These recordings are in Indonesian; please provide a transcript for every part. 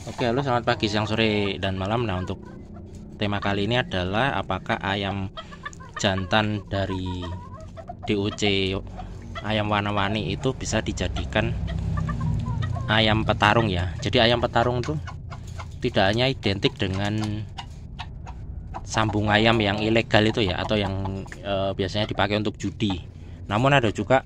Oke, halo, selamat pagi, siang, sore, dan malam. Nah, untuk tema kali ini adalah apakah ayam jantan dari DOC ayam warna-warni itu bisa dijadikan ayam petarung ya. Jadi ayam petarung itu tidak hanya identik dengan sambung ayam yang ilegal itu ya, atau yang biasanya dipakai untuk judi. Namun ada juga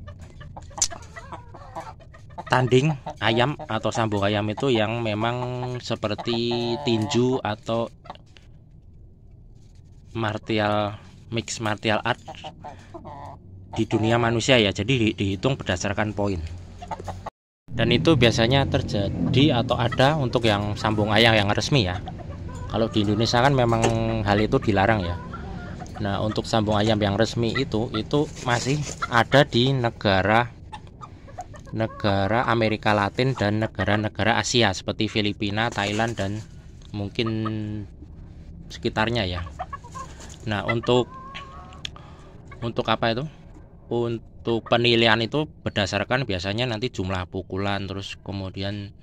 tanding ayam atau sambung ayam itu yang memang seperti tinju atau mix martial art di dunia manusia ya. Jadi dihitung berdasarkan poin. Dan itu biasanya terjadi atau ada untuk yang sambung ayam yang resmi ya. Kalau di Indonesia kan memang hal itu dilarang ya. Nah, untuk sambung ayam yang resmi itu masih ada di negara Amerika Latin dan negara-negara Asia seperti Filipina, Thailand, dan mungkin sekitarnya ya. Nah, untuk apa itu? Untuk penilaian itu berdasarkan biasanya nanti jumlah pukulan, terus kemudian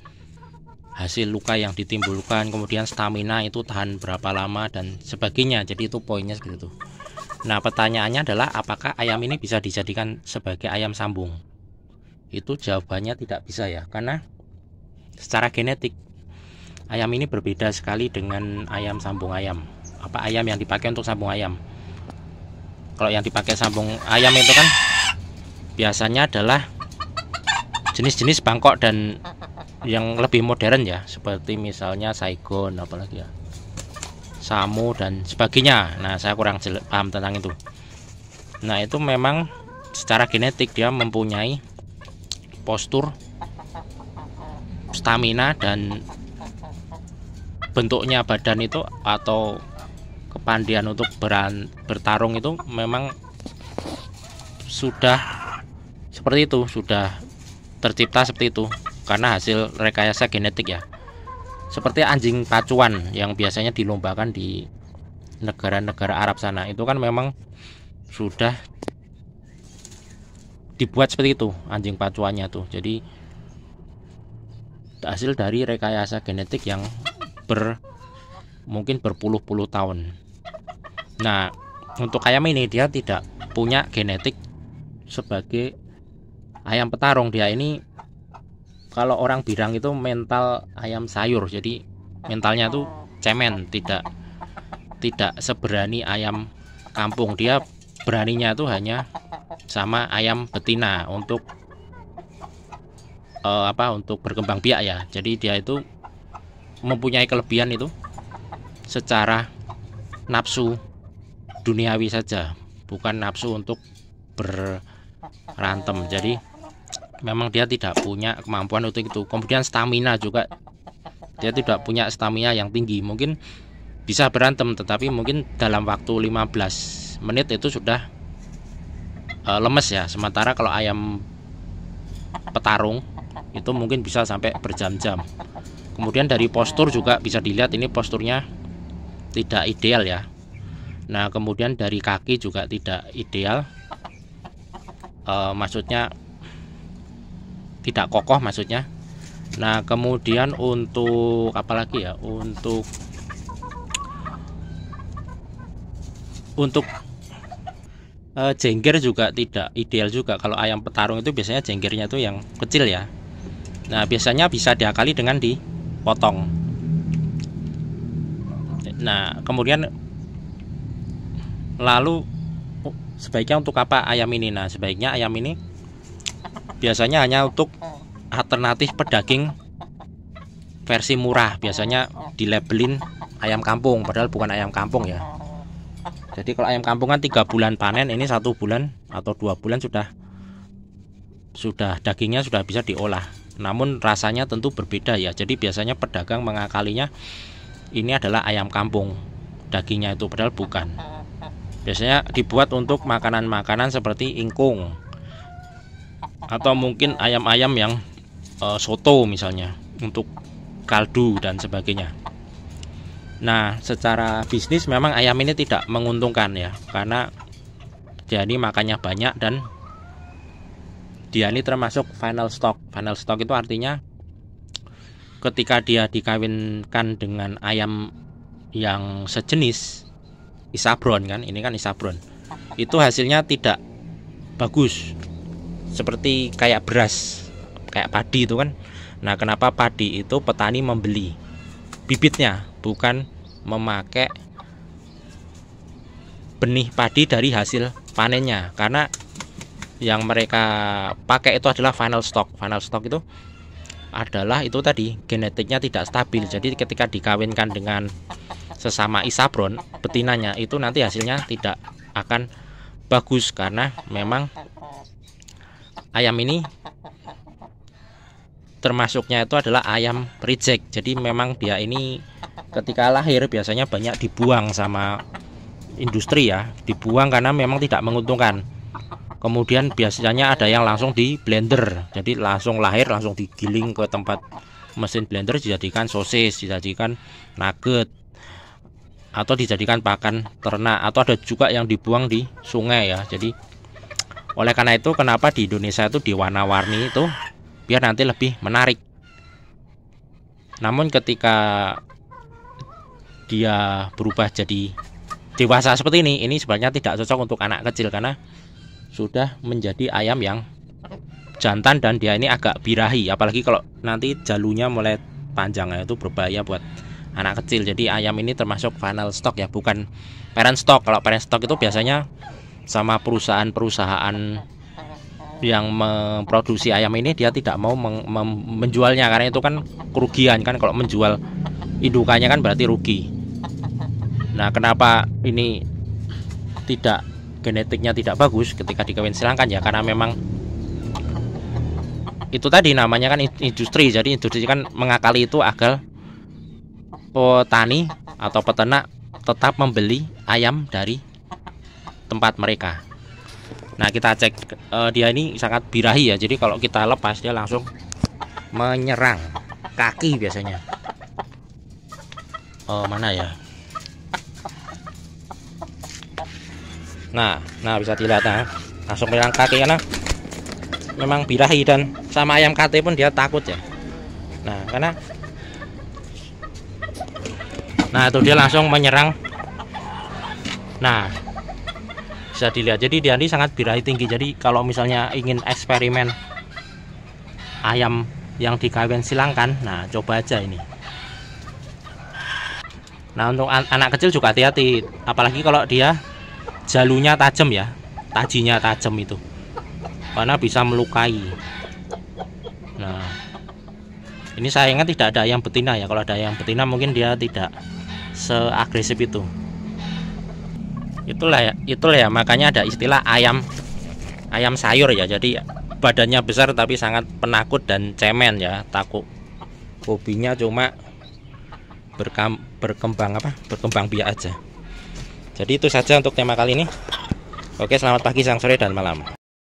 hasil luka yang ditimbulkan, kemudian stamina itu tahan berapa lama dan sebagainya. Jadi itu poinnya seperti itu. Nah, pertanyaannya adalah apakah ayam ini bisa dijadikan sebagai ayam sambung? Itu jawabannya tidak bisa ya, karena secara genetik ayam ini berbeda sekali dengan ayam sambung ayam. Apa ayam yang dipakai untuk sambung ayam? Kalau yang dipakai sambung ayam itu kan biasanya adalah jenis-jenis Bangkok dan yang lebih modern ya, seperti misalnya Saigon, apalagi ya, Samu dan sebagainya. Nah, saya kurang paham tentang itu. Nah, itu memang secara genetik dia mempunyai postur, stamina, dan bentuknya badan itu atau kepandian untuk bertarung itu memang sudah seperti itu, sudah tercipta seperti itu karena hasil rekayasa genetik ya. Seperti anjing pacuan yang biasanya dilombakan di negara-negara Arab sana, itu kan memang sudah dibuat seperti itu anjing pacuannya tuh. Jadi hasil dari rekayasa genetik yang mungkin berpuluh-puluh tahun. Nah, untuk ayam ini dia tidak punya genetik sebagai ayam petarung. Dia ini kalau orang bilang itu mental ayam sayur. Jadi mentalnya tuh cemen, tidak seberani ayam kampung. Dia beraninya tuh hanya sama ayam betina untuk untuk berkembang biak ya. Jadi dia itu mempunyai kelebihan itu secara nafsu duniawi saja, bukan nafsu untuk berantem. Jadi memang dia tidak punya kemampuan untuk itu. Kemudian stamina juga, dia tidak punya stamina yang tinggi. Mungkin bisa berantem, tetapi mungkin dalam waktu 15 menit itu sudah lemes ya. Sementara kalau ayam petarung itu mungkin bisa sampai berjam-jam. Kemudian dari postur juga bisa dilihat, ini posturnya tidak ideal ya. Nah, kemudian dari kaki juga tidak ideal, maksudnya tidak kokoh maksudnya. Nah, kemudian untuk apalagi ya, untuk jengger juga tidak ideal juga. Kalau ayam petarung itu biasanya jenggernya itu yang kecil ya. Nah, biasanya bisa diakali dengan dipotong. Nah, kemudian lalu sebaiknya untuk apa ayam ini? Nah, sebaiknya ayam ini biasanya hanya untuk alternatif pedaging versi murah. Biasanya dilabelin ayam kampung, padahal bukan ayam kampung ya. Jadi kalau ayam kampung kan 3 bulan panen, ini 1 bulan atau 2 bulan sudah dagingnya sudah bisa diolah. Namun rasanya tentu berbeda ya. Jadi biasanya pedagang mengakalinya ini adalah ayam kampung dagingnya itu, padahal bukan. Biasanya dibuat untuk makanan-makanan seperti ingkung atau mungkin ayam-ayam yang soto misalnya, untuk kaldu dan sebagainya. Nah, secara bisnis memang ayam ini tidak menguntungkan ya, karena dia ini makannya banyak dan dia ini termasuk final stock. Final stock itu artinya ketika dia dikawinkan dengan ayam yang sejenis isabron kan, ini kan isabron, itu hasilnya tidak bagus, seperti kayak beras, kayak padi itu kan. Nah, kenapa padi itu petani membeli bibitnya, bukan memakai benih padi dari hasil panennya? Karena yang mereka pakai itu adalah final stock. Final stock itu adalah itu tadi, genetiknya tidak stabil. Jadi ketika dikawinkan dengan sesama isabron, betinanya itu nanti hasilnya tidak akan bagus, karena memang ayam ini termasuknya itu adalah ayam reject. Jadi memang dia ini ketika lahir biasanya banyak dibuang sama industri ya, dibuang karena memang tidak menguntungkan. Kemudian biasanya ada yang langsung di blender, jadi langsung lahir langsung digiling ke tempat mesin blender, dijadikan sosis, dijadikan nugget, atau dijadikan pakan ternak, atau ada juga yang dibuang di sungai ya. Jadi oleh karena itu kenapa di Indonesia itu diwarna-warni itu biar nanti lebih menarik. Namun ketika dia berubah jadi dewasa seperti ini sebenarnya tidak cocok untuk anak kecil, karena sudah menjadi ayam yang jantan dan dia ini agak birahi. Apalagi kalau nanti jalunya mulai panjang, itu berbahaya buat anak kecil. Jadi ayam ini termasuk final stock ya, bukan parent stock. Kalau parent stock itu biasanya sama perusahaan-perusahaan yang memproduksi ayam ini, dia tidak mau menjualnya, karena itu kan kerugian kan, kalau menjual indukannya kan berarti rugi. Nah, kenapa ini tidak, genetiknya tidak bagus ketika dikawin silangkan ya, karena memang itu tadi namanya kan industri. Jadi industri kan mengakali itu agar petani atau peternak tetap membeli ayam dari tempat mereka. Nah, kita cek dia ini sangat birahi ya. Jadi kalau kita lepas dia langsung menyerang kaki biasanya. Mana ya? Nah bisa dilihat, langsung menyerang kaki karena memang birahi, dan sama ayam KT pun dia takut ya. Nah, karena itu dia langsung menyerang. Nah, bisa dilihat, jadi dia ini sangat birahi tinggi. Jadi kalau misalnya ingin eksperimen ayam yang dikawin silangkan, nah coba aja ini. Nah, untuk anak kecil juga hati-hati, apalagi kalau dia jalunya tajam ya, tajinya tajam itu, karena bisa melukai. Nah, ini sayangnya tidak ada ayam betina ya. Kalau ada ayam betina mungkin dia tidak seagresif itu. Itulah ya, makanya ada istilah ayam sayur ya. Jadi badannya besar tapi sangat penakut dan cemen ya, takut. Hobinya cuma berkembang biak aja. Jadi itu saja untuk tema kali ini. Oke, selamat pagi, siang, sore, dan malam.